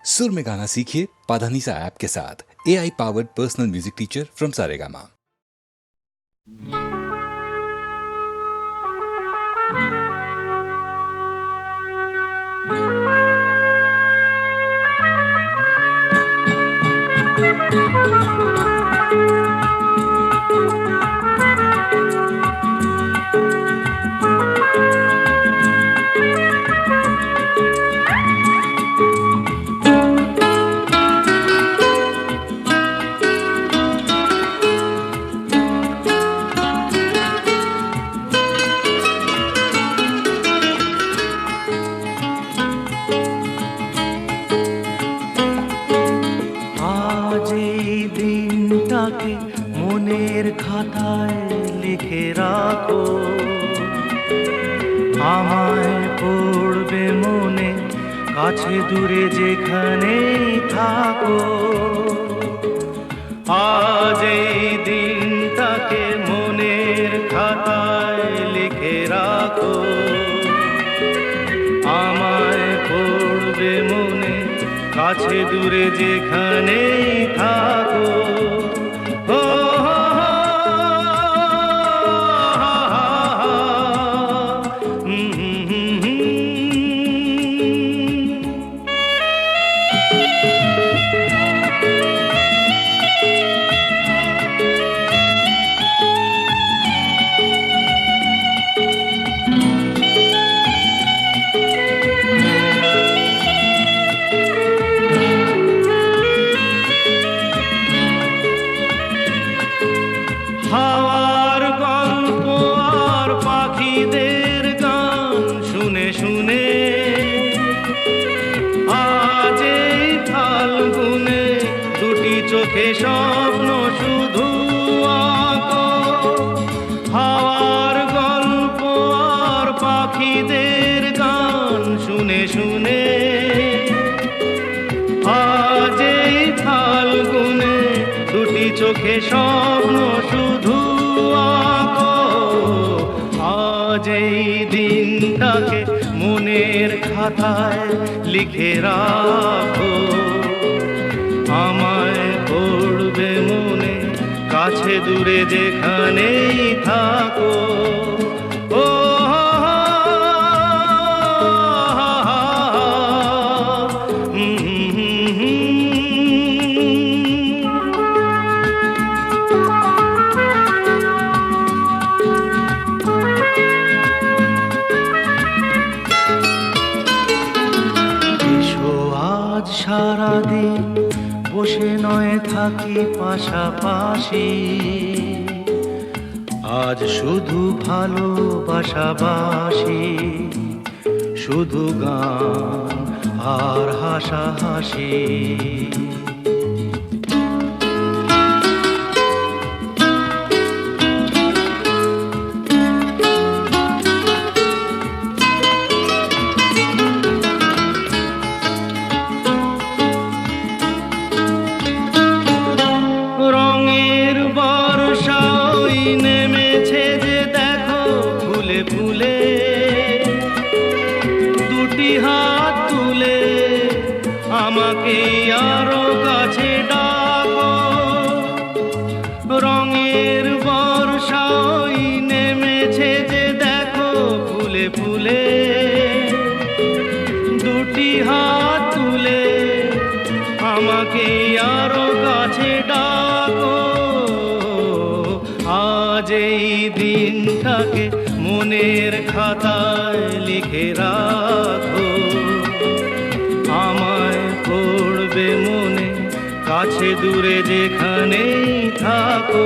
सुर में गाना सीखिए पाधानीसा ऐप के साथ। AI powered personal music teacher from Saregama. মনের খাতায় লিখে রাখো, আমায় পড়বে মনে, কাছে দূরে যেখানেই থাকো। আজ এই দিনটাকে মনের খাতায় লিখে রাখো, আমায় পড়বে মনে, কাছে দূরে যেখানেই থাকো। হাওয়ার গল্প আর পাখিদের গান শুনে শুনে আজ এই ফাল্গুনে দুটি চোখে স্বপ্ন শুধু আঁকো। হাওয়ার গল্প আর পাখিদের গান শুনে শুনে আজ এই ফাল্গুনে দুটি চোখে স্বপ্ন শুধু আঁকো। আজ এই দিনটাকে মনের খাতায় লিখে রাখো, আমায় পড়বে মনে, কাছে দূরে যেখানেই থাকো। সারাদিন বসে নয় থাকি পাশাপাশি, আজ শুধু ভালোবাসাবাসি, শুধু গান আর হাসাহাসি। রঙের বর্ষা ওই নেমেছে যে দেখো ফুলে ফুলে, দুটি হাত তুলে আমাকে আরো কাছে ডাকো। রঙের বর্ষা ওই নেমেছে যে দেখো ফুলে ফুলে, দুটি হাত তুলে আমাকে আরো কাছে ডাকো। আজ এই দিনটাকে মনের খাতায় লিখে রাখো, আমায় পড়বে মনে, কাছে দূরে যেখানেই থাকো।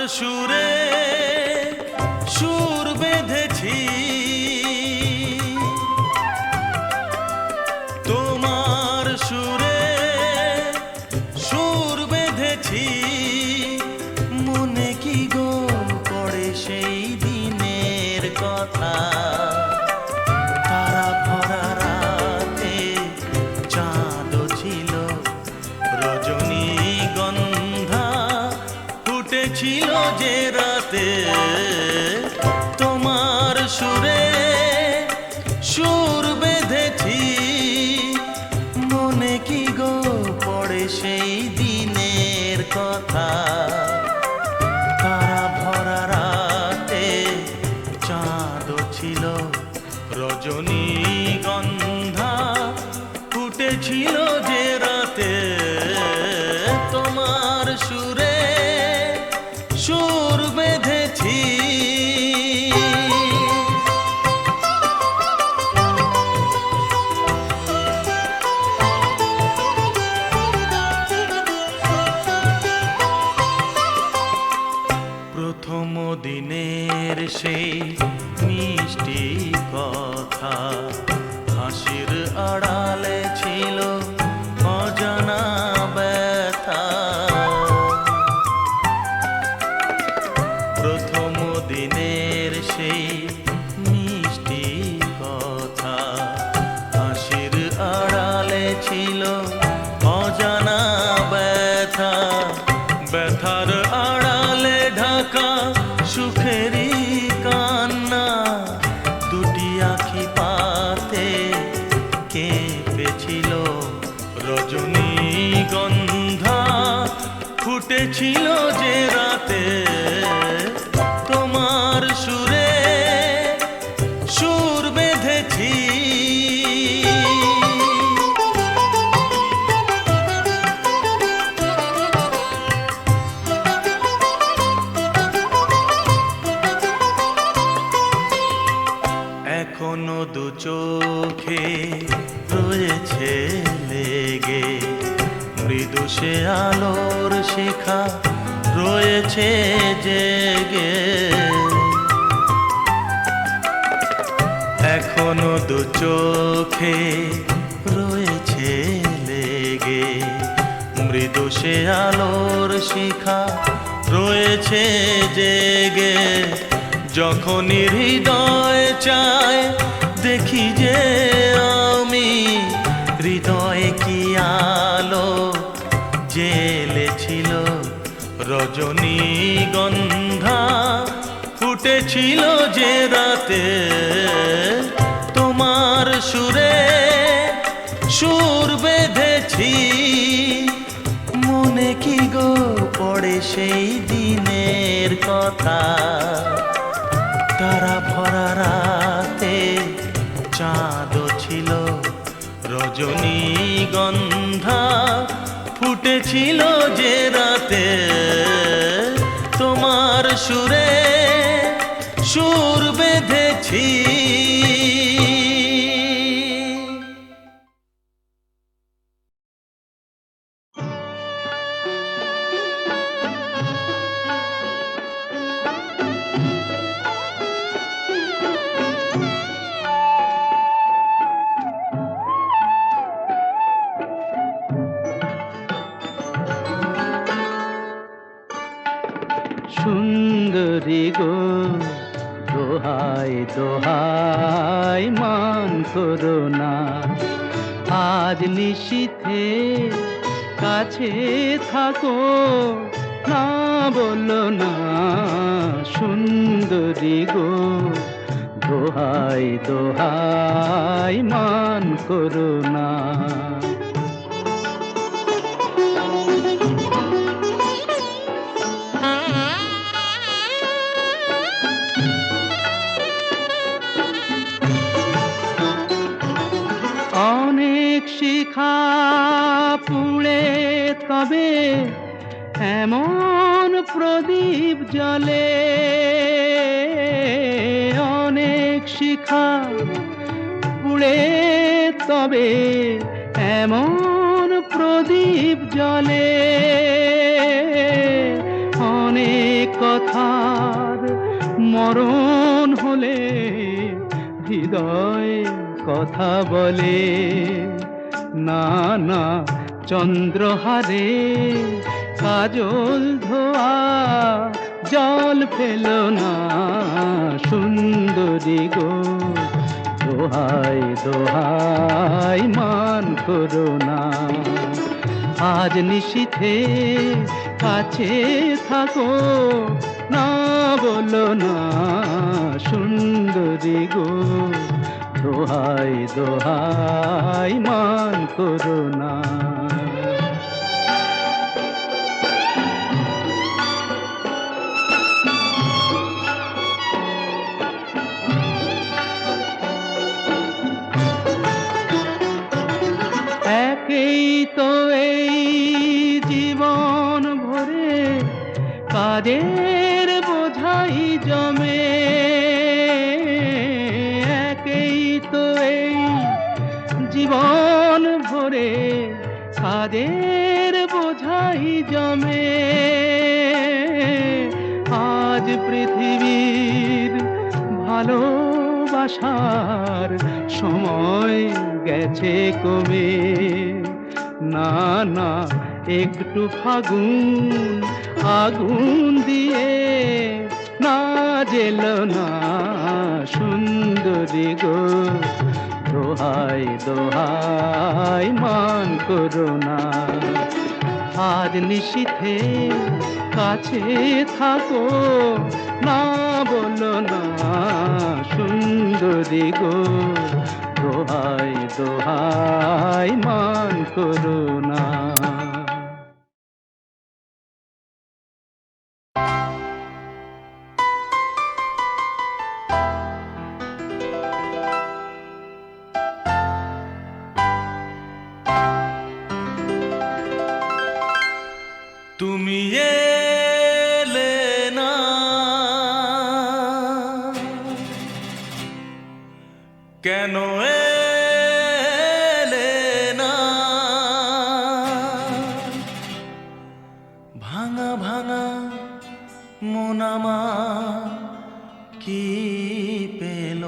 সুরে সুর বেঁধেছি, তোমার সুরে সুর বেঁধেছি, মনে কি গো পড়ে সেই দিনের কথা, তারা ভরা রাতে চাঁদ ছিল, রজনীগন্ধা ফুটেছিল যে রাতে, তোমার সুরে সুর বেঁধেছি, মনে কি গো পড়ে সেই দিনের কথা, তারা ভরা রাতে চাঁদ ছিল, রজনীগন্ধা ফুটেছিল যে রাতে, তোমার সুরে সুর বেঁধেছি। প্রথম দিনের সেই মিষ্টি কথা, হাসির আড়ালে ছিল অজানা ব্যথা, প্রথম দিনের সেই মিষ্টি কথা, হাসির আড়ালে ছিল অজানা ব্যথা, ব্যথার আড়ালে ঢাকা সুখেরই কান্না, দুটি আঁখি পাতে কেঁপেছিল, রজনীগন্ধা ফুটেছিল যে রাতে, তোমার সুরে সুর বেঁধেছি। এখনো দু চোখে রয়েছে লেগে, মৃদু সে আলোর শিখা রয়েছে জেগে, এখনো দু চোখে রয়েছে লেগে, মৃদু সে আলোর শিখা রয়েছে জেগে, যখনই হৃদয় চায় দেখি যে আমি, হৃদয়ে কি আলো জ্বেলেছিল, রজনীগন্ধা ফুটেছিল যে রাতে, তোমার সুরে সুর বেঁধেছি, মনে কি গো পড়ে সেই দিনের কথা, তারা ভরা রাতে চাঁদ ছিল, রজনীগন্ধা ফুটেছিল যে রাতে, তোমার সুরে সুর বেঁধেছি। সুন্দরী গো দোহাই দোহাই মান করো না, আজ নিশীথে কাছে থাকো, না বলো না, সুন্দরী গো দোহাই দোহাই মান করো না। অনেক শিখা পুড়ে তবে এমন প্রদীপ জ্বলে, অনেক শিখা পুড়ে তবে এমন প্রদীপ জ্বলে, অনেক কথার মরণ হলে হৃদয় কথা বলে। না না চন্দ্রহারে কাজল ধোয়া জল ফেল না সুন্দরী গো, দোহাই দোহাই মান করো না। আজ নিশীথে কাছে থাকো, না বলো না সুন্দরী গো, দোহাই দোহাই মান করো না। একেই তো এই জীবন ভরে কাজের বোঝাই জমে, একেই তো এই জীবন ভরে কাজের বোঝাই জমে। আজ পৃথিবীর ভালোবাসার সময় গেছে কমে। না না একটু ফাগুন আগুন দিয়ে না জেল না সুন্দরী গো, দোহাই দোহাই মান করো না। আজ নিশীথে কাছে থাকো, না বলো না সুন্দরী গো, দোহাই দোহাই মান করো না। তুমি এলে না, কেন এলে না, ভাঙা ভাঙা মন আমার কি পেল।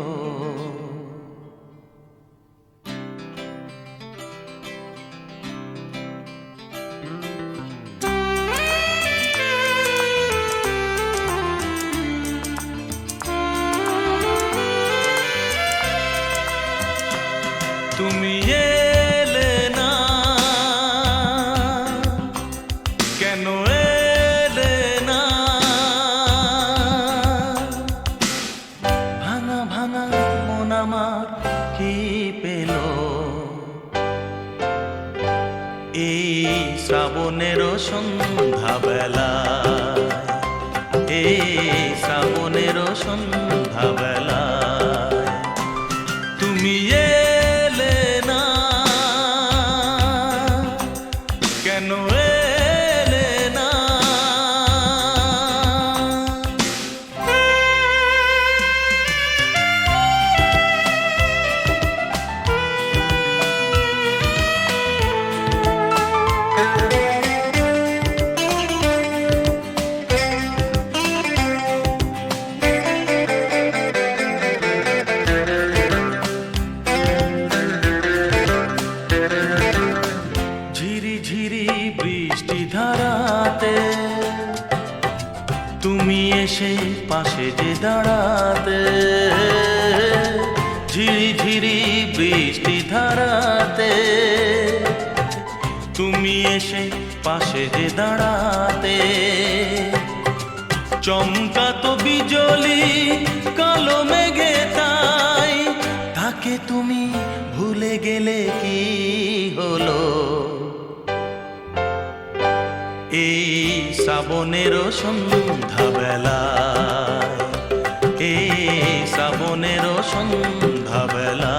তুমি এলে না, কেন এলে না, ভাঙা ভাঙা মন আমার কি পেল। এই শ্রাবণের সন্ধ্যাবেলা, এই শ্রাবণের সন্ধ্যাবেলা তুমি এলে না, কেন এলে না। ঝিরি ঝিরি বৃষ্টি ধারাতে তুমি এসে পাশে যে দাঁড়াতে। ঝিরি ঝিরি বৃষ্টি ধারাতে তুমি এসে পাশে যে দাঁড়াতে। চমকাতো বিজলি কালো মেঘে তাই, তাকে তুমি ভুলে গেলে কি হলো। এই শ্রাবণের সন্ধ্যাবেলায়, এই শ্রাবণের সন্ধ্যাবেলায়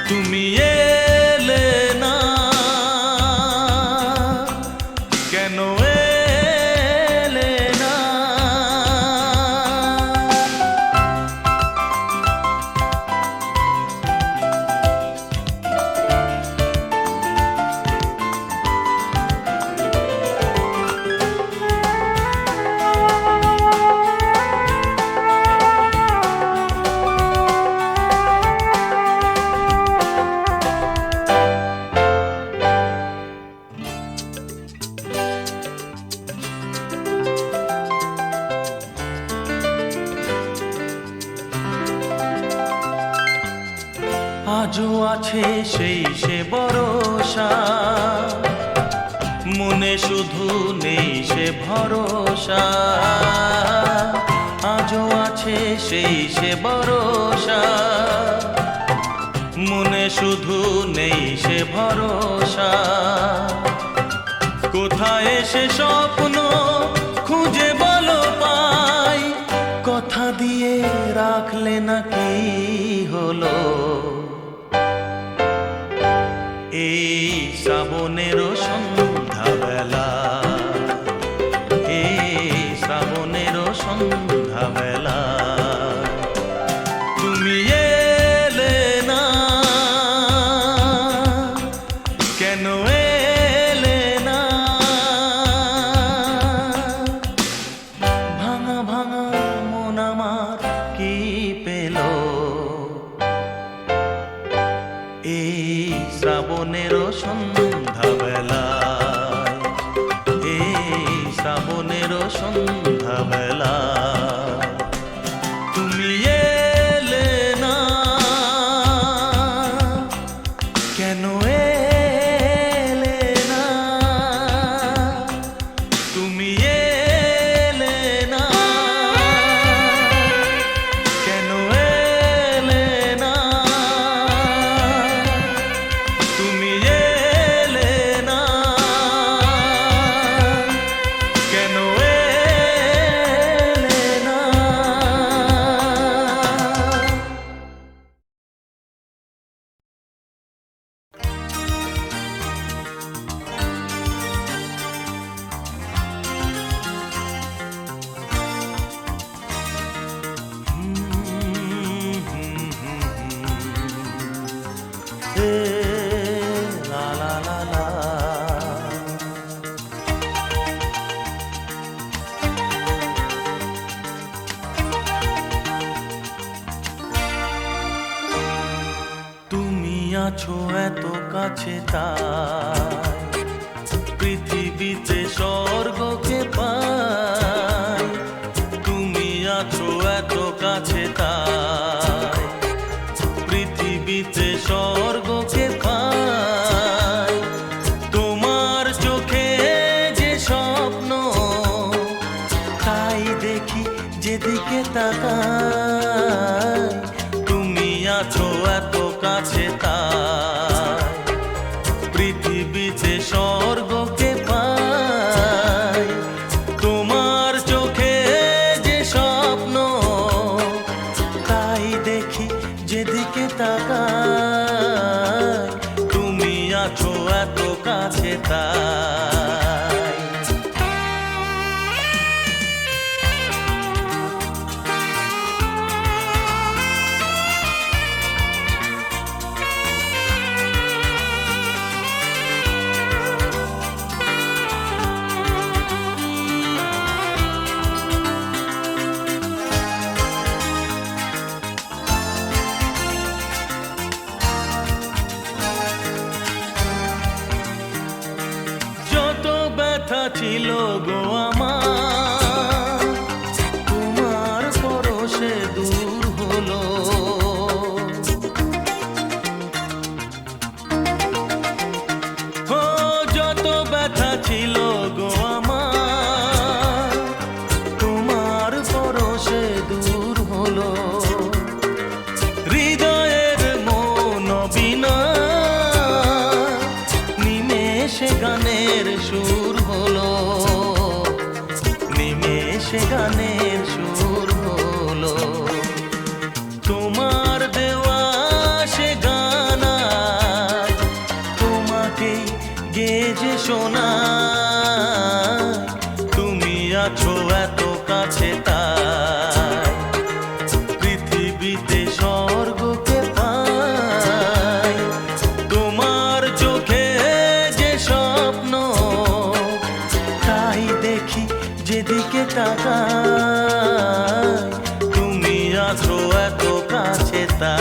তুমি এলে না, কেন এলে না। আজও আছে সেই সে ভরসা, মনে শুধু নেই সে ভরসা। আজও আছে সেই সে ভরসা, মনে শুধু নেই সে ভরসা। কোথায় সে স্বপ্ন খুঁজে বলো পাই, কথা দিয়ে রাখলে নাকি হলো। এই শ্রাবণেরও সন্ধ্যাবেলা, এই শ্রাবণেরও সন্ধ্যাবেলা, তুমি এলে না, কেন এলে না? ভাঙা ভাঙা মন আমার কি পেল এই শ্রাবণেরও সন্ধ্যাবেলায়, এই শ্রাবণেরও সন্ধ্যাবেলা, তুমি এলে না, কেন এলে না? তুমি এলে না, কেন এলে না? তুমি এলে না, কেন এলে না? La la la la. তুমি আছো এত কাছে তাই পৃথিবীতে স্বর্গকে পাই। তুমি আছো এত কাছে তাই পৃথিবীতে স্বর্গকে পাই। তোমার চোখে যে স্বপ্ন তাই দেখি যেদিকে তাকাই। তুমি আছো এত কাছে তাই পৃথিবীতে স্বর্গকে পাই। তোমার চোখে যে স্বপ্ন তাই দেখি যেদিকে তাকাই। তুমি আছো এত কাছে তাই। যত ব্যথা ছিল গো আমার, তোমার পরশে দূর হলো। ও যত ব্যথা ছিল গো আমার, তোমার পরশে দূর হলো। হৃদয়ের মন বিনা নিমেষে গানের সুর হলো, নিমেষে গানের সুর হলো। তোমার দেওয়া সে গানা তোমাকে গেজে শোনা। তুমি আছো এত কাছে তাই পৃথিবীতে স্বর্গকে পাই। তোমার চোখে যে স্বপ্ন তাই দেখি যেদিকে তাকাই। তুমি আছো এত কাছে তাই।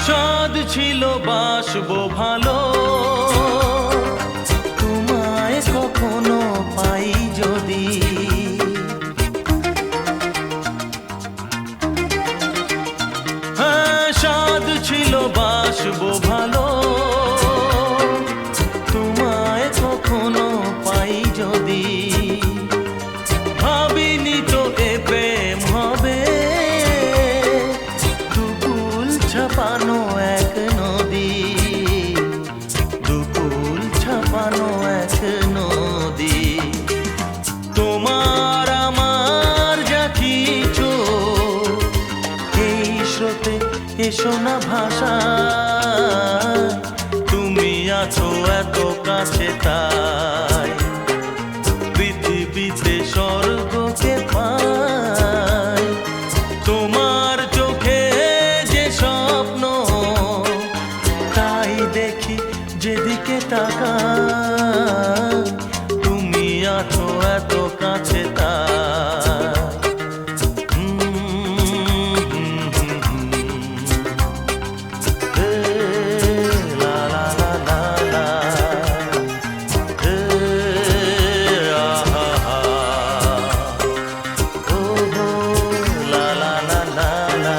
সাদ ছিল বাসবো ভালো, তোমায় কখনো পাই যদি। হ্যাঁ, সাদ ছিল বাসবো ভালো, তোমায় কখনো পাই যদি। ভাবিনি তো এ প্রেম হবে, দুকুল ছাপানো এক নদী, দুকুল ছাপানো এক নদী। তোমার আমার যা কিছু এই স্রোতে এসো না ভাষা, তুমি আছো এত কাছে তাই পৃথিবীতে স্বর্গকে পাই। তোমার চোখে যে স্বপ্ন তাই দেখি যেদিকে তাকাই, তুমি আছো এত কাছে তাই। লা লা লা লা লা, আহা, ও লা লা লা লা লা।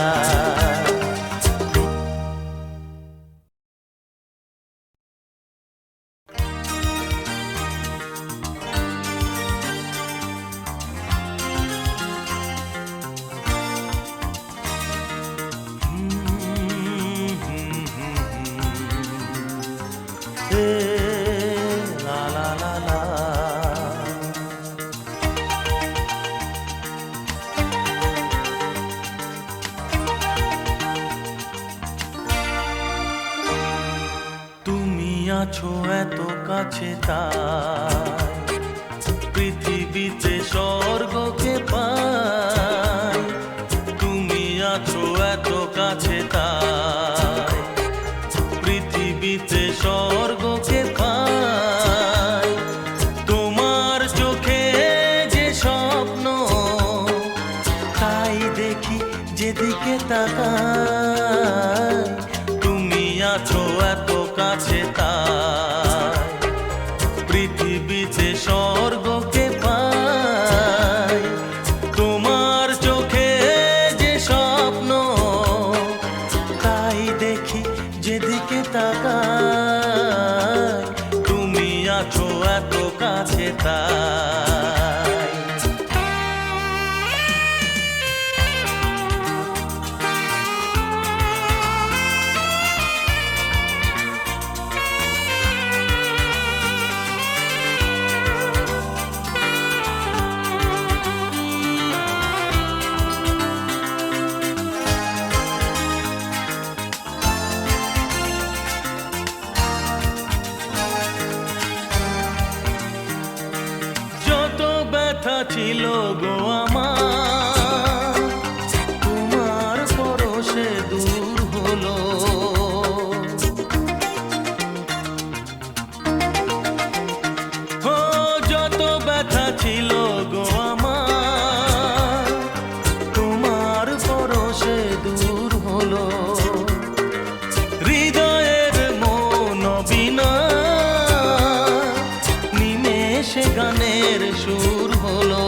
La la la la. তুমি আছো এত কাছে তাই পৃথিবীতে স্বর্গকে পাই। তুমি আছো এত কাছে তাই পৃথিবীতে স্বর্গকে পাই। তোমার চোখে যে স্বপ্ন তাই দেখি যেদিকে তাকাই, তুমি আছো এত কাছে তাই পৃথিবীতে স্বর্গকে পাই। তোমার চোখে যে স্বপ্ন তাই দেখি যেদিকে তাকাই, তুমি আছো এত কাছে তাই। যত ব্যথা ছিল গো আমার, তোমার পরশে দূর হলো। ও যত ব্যথা ছিল গো আমার, তোমার পরশে দূর হলো। হৃদয়ের মন বিনা নিমেষে গানের সুর হলো।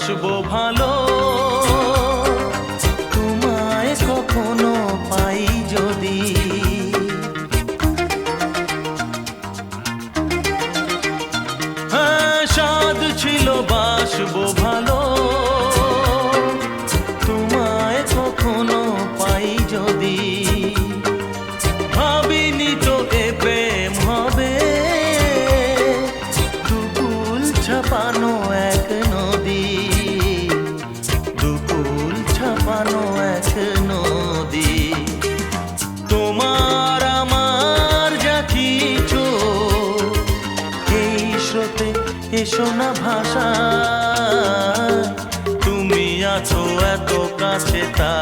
বাসবো ভালো, তোমায় কখনো পাই যদি। হ্যাঁ, সাধ ছিল বাসবো ভালো, তোমায় কখনো পাই যদি। ভাবিনি তো এ প্রেম হবে, দুকুল ছাপানো এক নদী, দুকুল ছাপানো এক নদী। তোমার আমার যা কিছু এই স্রোতে এসো না ভাষা, তুমি আছো এত কাছে তা